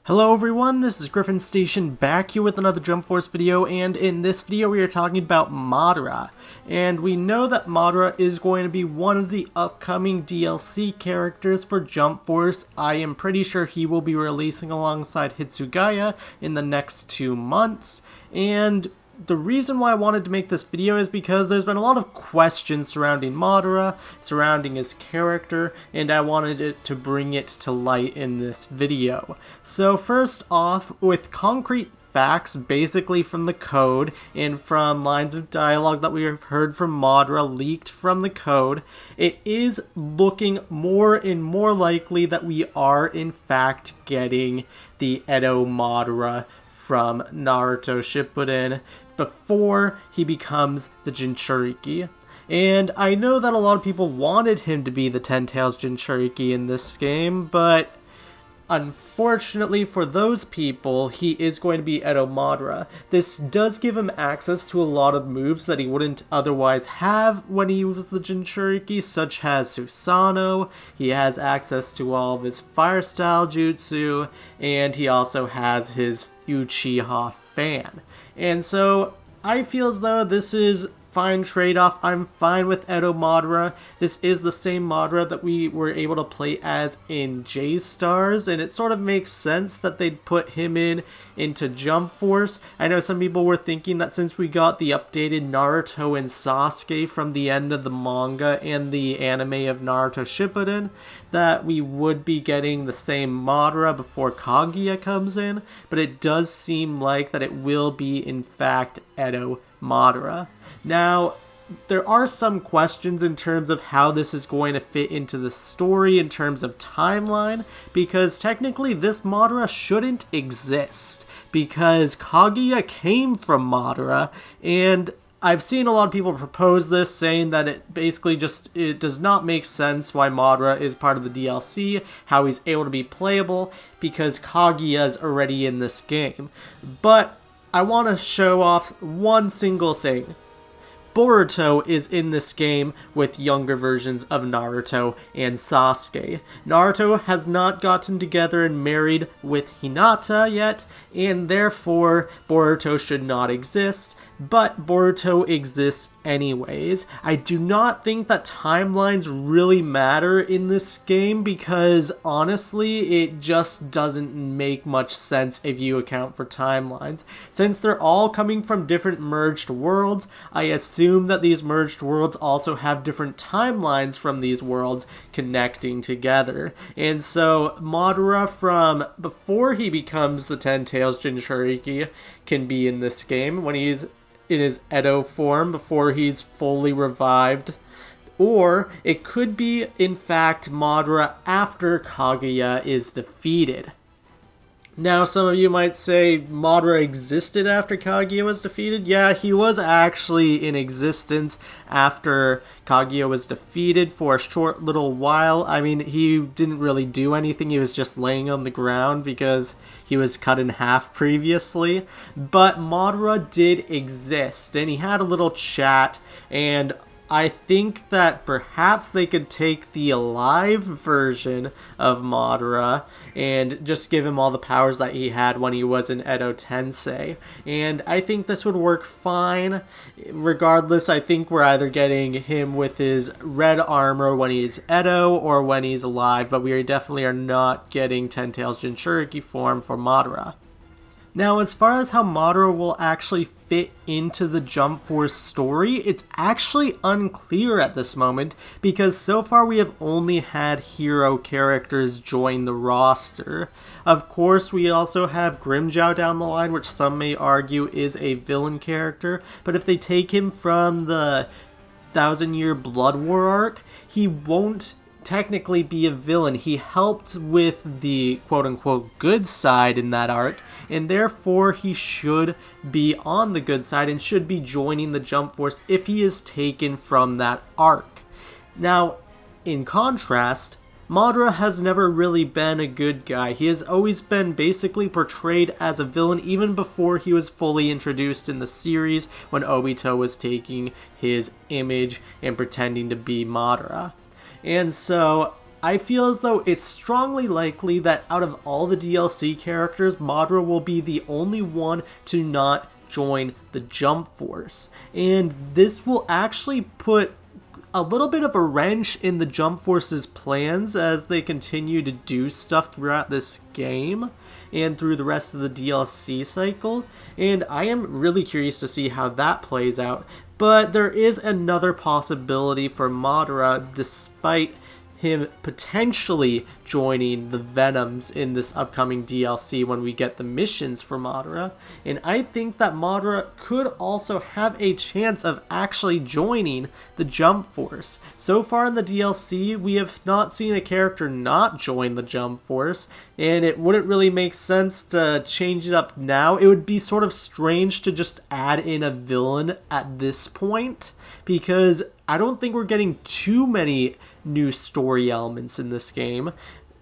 Hello everyone, this is Griffin Station back here with another Jump Force video, and in this video we are talking about Madara. And we know that Madara is going to be one of the upcoming DLC characters for Jump Force. I am pretty sure he will be releasing alongside Hitsugaya in the next 2 months, and the reason why I wanted to make this video is because there's been a lot of questions surrounding Madara, surrounding his character, and I wanted to bring it to light in this video. So first off, with concrete facts basically from the code and from lines of dialogue that we have heard from Madara leaked from the code, it is looking more and more likely that we are in fact getting the Edo Madara from Naruto Shippuden before he becomes the Jinchuriki. And I know that a lot of people wanted him to be the Ten Tails Jinchuriki in this game, but unfortunately for those people, he is going to be Edo Madara. This does give him access to a lot of moves that he wouldn't otherwise have when he was the Jinchuriki, such as Susanoo. He has access to all of his fire style jutsu, and he also has his Uchiha fan. And so I feel as though this is fine trade-off. I'm fine with Edo Madara. This is the same Madara that we were able to play as in J-Stars, and it sort of makes sense that they'd put him into Jump Force. I know some people were thinking that since we got the updated Naruto and Sasuke from the end of the manga and the anime of Naruto Shippuden, that we would be getting the same Madara before Kaguya comes in, but it does seem like that it will be in fact Edo Madara. Now, there are some questions in terms of how this is going to fit into the story in terms of timeline, because technically this Madara shouldn't exist, because Kaguya came from Madara, and I've seen a lot of people propose this, saying that it basically it does not make sense why Madara is part of the DLC, how he's able to be playable, because Kaguya's already in this game. But I want to show off one single thing. Boruto is in this game with younger versions of Naruto and Sasuke. Naruto has not gotten together and married with Hinata yet, and therefore Boruto should not exist, but Boruto exists anyways. I do not think that timelines really matter in this game because honestly it just doesn't make much sense if you account for timelines. Since they're all coming from different merged worlds, I assume that these merged worlds also have different timelines from these worlds connecting together. And so Madara from before he becomes the Ten Tails Jinchuriki can be in this game when he's in his Edo form before he's fully revived. Or it could be, in fact, Madara after Kaguya is defeated. Now, some of you might say Madara existed after Kaguya was defeated. Yeah, he was actually in existence after Kaguya was defeated for a short little while. I mean, he didn't really do anything. He was just laying on the ground because he was cut in half previously. But Madara did exist, and he had a little chat, and I think that perhaps they could take the alive version of Madara and just give him all the powers that he had when he was in Edo Tensei. And I think this would work fine. Regardless, I think we're either getting him with his red armor when he's Edo or when he's alive, but we definitely are not getting Ten Tails Jinchuriki form for Madara. Now, as far as how Madara will actually fit into the Jump Force story, it's actually unclear at this moment, because so far we have only had hero characters join the roster. Of course, we also have Grimmjow down the line, which some may argue is a villain character, but if they take him from the Thousand Year Blood War arc, he won't technically be a villain. He helped with the quote-unquote good side in that arc, and therefore he should be on the good side and should be joining the Jump Force if he is taken from that arc. Now, in contrast, Madara has never really been a good guy. He has always been basically portrayed as a villain even before he was fully introduced in the series when Obito was taking his image and pretending to be Madara. And so I feel as though it's strongly likely that out of all the DLC characters, Madara will be the only one to not join the Jump Force. And this will actually put a little bit of a wrench in the Jump Force's plans as they continue to do stuff throughout this game and through the rest of the DLC cycle, and I am really curious to see how that plays out. But there is another possibility for Madara, despite him potentially joining the Venoms in this upcoming DLC when we get the missions for Madara, and I think that Madara could also have a chance of actually joining the Jump Force. So far in the DLC, we have not seen a character not join the Jump Force, and it wouldn't really make sense to change it up now. It would be sort of strange to just add in a villain at this point, because I don't think we're getting too many new story elements in this game.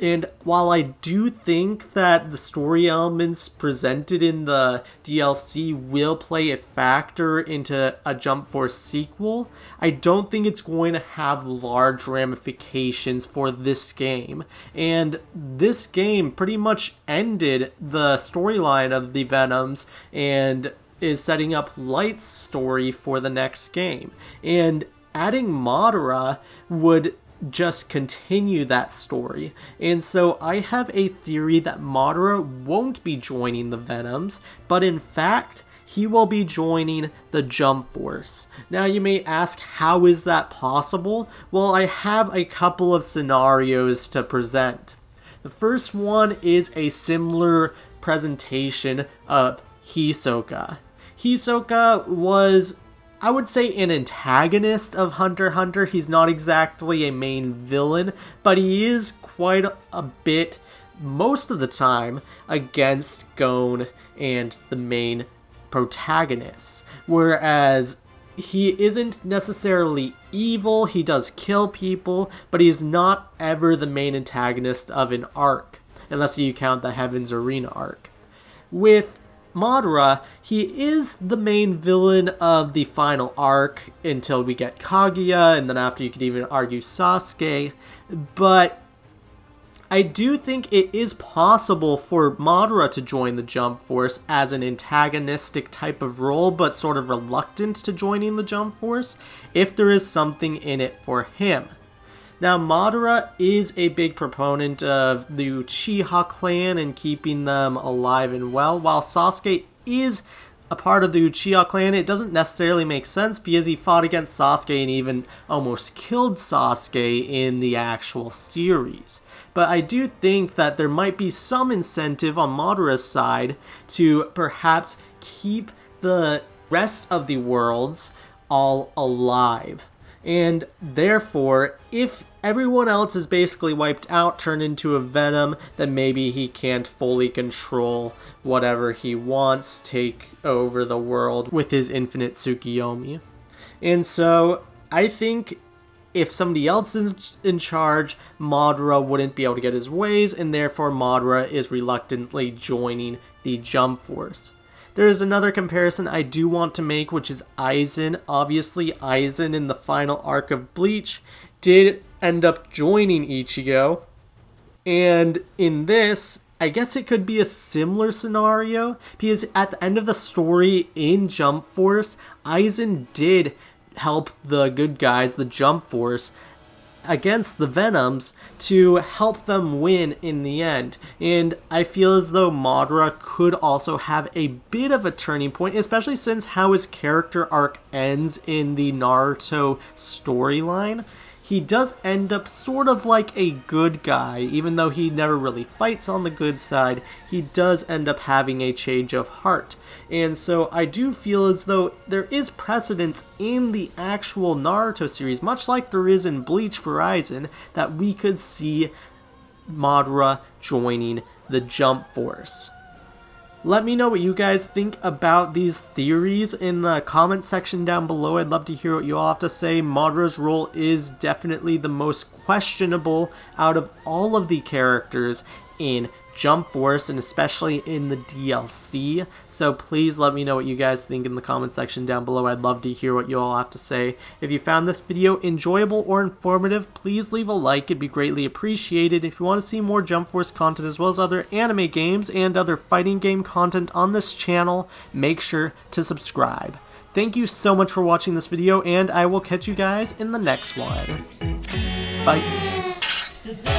And while I do think that the story elements presented in the DLC will play a factor into a Jump Force sequel, I don't think it's going to have large ramifications for this game. And this game pretty much ended the storyline of the Venoms and is setting up Light's story for the next game. And adding Madara would just continue that story. And so I have a theory that Madara won't be joining the Venoms, but in fact, he will be joining the Jump Force. Now you may ask, how is that possible? Well, I have a couple of scenarios to present. The first one is a similar presentation of Hisoka. Hisoka was, I would say, an antagonist of Hunter x Hunter. He's not exactly a main villain, but he is quite a bit, most of the time, against Gon and the main protagonists. Whereas he isn't necessarily evil, he does kill people, but he's not ever the main antagonist of an arc, unless you count the Heaven's Arena arc. With Madara, he is the main villain of the final arc until we get Kaguya, and then after you could even argue Sasuke, but I do think it is possible for Madara to join the Jump Force as an antagonistic type of role, but sort of reluctant to joining the Jump Force, if there is something in it for him. Now, Madara is a big proponent of the Uchiha clan and keeping them alive and well. While Sasuke is a part of the Uchiha clan, it doesn't necessarily make sense because he fought against Sasuke and even almost killed Sasuke in the actual series. But I do think that there might be some incentive on Madara's side to perhaps keep the rest of the worlds all alive. And therefore, if everyone else is basically wiped out, turned into a Venom, then maybe he can't fully control whatever he wants, take over the world with his infinite Tsukiyomi. And so, I think if somebody else is in charge, Madara wouldn't be able to get his ways, and therefore Madara is reluctantly joining the Jump Force. There is another comparison I do want to make, which is Aizen. Obviously, Aizen in the final arc of Bleach did end up joining Ichigo, and in this, I guess it could be a similar scenario, because at the end of the story in Jump Force, Aizen did help the good guys, the Jump Force, against the Venoms to help them win in the end. And I feel as though Madara could also have a bit of a turning point, especially since how his character arc ends in the Naruto storyline. He does end up sort of like a good guy, even though he never really fights on the good side. He does end up having a change of heart. And so I do feel as though there is precedence in the actual Naruto series, much like there is in Bleach for Aizen, that we could see Madara joining the Jump Force. Let me know what you guys think about these theories in the comment section down below. I'd love to hear what you all have to say. Madara's role is definitely the most questionable out of all of the characters in Jump Force, and especially in the DLC. So please let me know what you guys think in the comment section down below. I'd love to hear what you all have to say. If you found this video enjoyable or informative, please leave a like. It'd be greatly appreciated. If you want to see more Jump Force content as well as other anime games and other fighting game content on this channel, make sure to subscribe. Thank you so much for watching this video, and I will catch you guys in the next one. Bye.